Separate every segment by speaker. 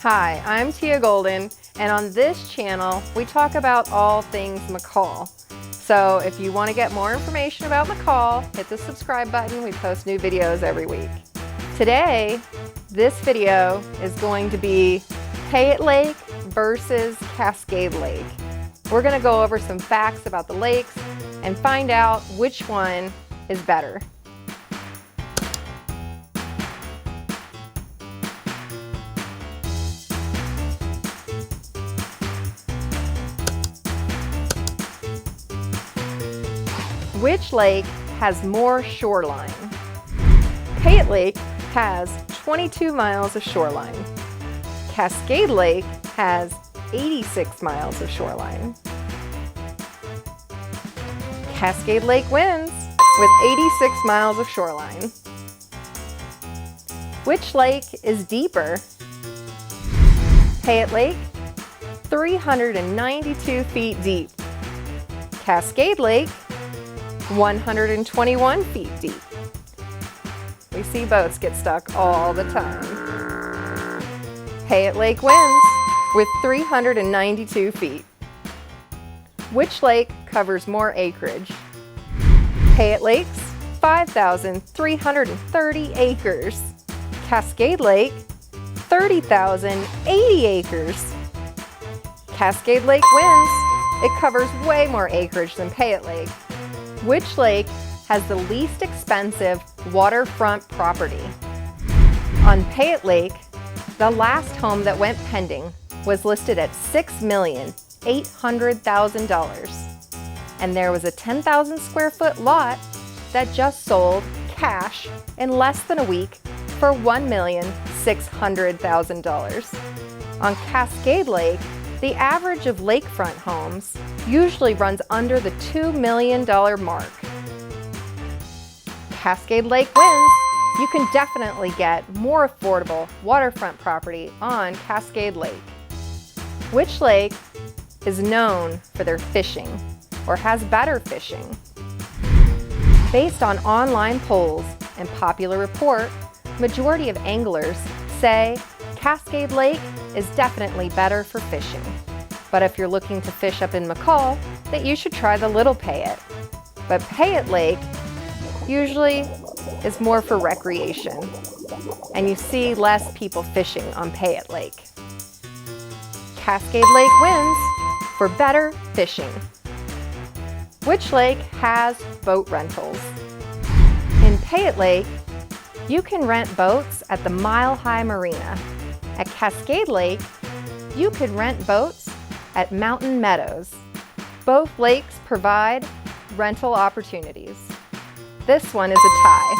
Speaker 1: Hi, I'm Teia Golden, and on this channel, we talk about all things McCall. So if you want to get more information about McCall, hit the subscribe button. We post new videos every week. Today, this video is going to be Payette Lake versus Cascade Lake. We're going to go over some facts about the lakes and find out which one is better. Which lake has more shoreline? Payette Lake has 22 miles of shoreline. Cascade Lake has 86 miles of shoreline. Cascade Lake wins with 86 miles of shoreline. Which lake is deeper? Payette Lake, 392 feet deep. Cascade Lake, 121 feet deep. We see boats get stuck all the time. Payette Lake wins with 392 feet. Which lake covers more acreage? Payette Lake's 5,330 acres. Cascade Lake, 30,080 acres. Cascade Lake wins. It covers way more acreage than Payette Lake. Which lake has the least expensive waterfront property? On Payette Lake, the last home that went pending was listed at $6,800,000. And there was a 10,000 square foot lot that just sold cash in less than a week for $1,600,000. On Cascade Lake, the average of lakefront homes usually runs under the $2 million mark. Cascade Lake wins. You can definitely get more affordable waterfront property on Cascade Lake. Which lake is known for their fishing or has better fishing? Based on online polls and popular report, majority of anglers say Cascade Lake is definitely better for fishing. But if you're looking to fish up in McCall, that you should try the Little Payette. But Payette Lake usually is more for recreation, and you see less people fishing on Payette Lake. Cascade Lake wins for better fishing. Which lake has boat rentals? In Payette Lake, you can rent boats at the Mile High Marina. At Cascade Lake, you could rent boats at Mountain Meadows. Both lakes provide rental opportunities. This one is a tie.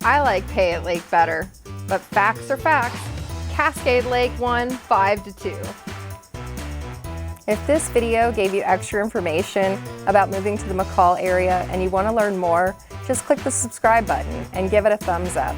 Speaker 1: I like Payette Lake better, but facts are facts. Cascade Lake won 5-2. If this video gave you extra information about moving to the McCall area and you want to learn more, just click the subscribe button and give it a thumbs up.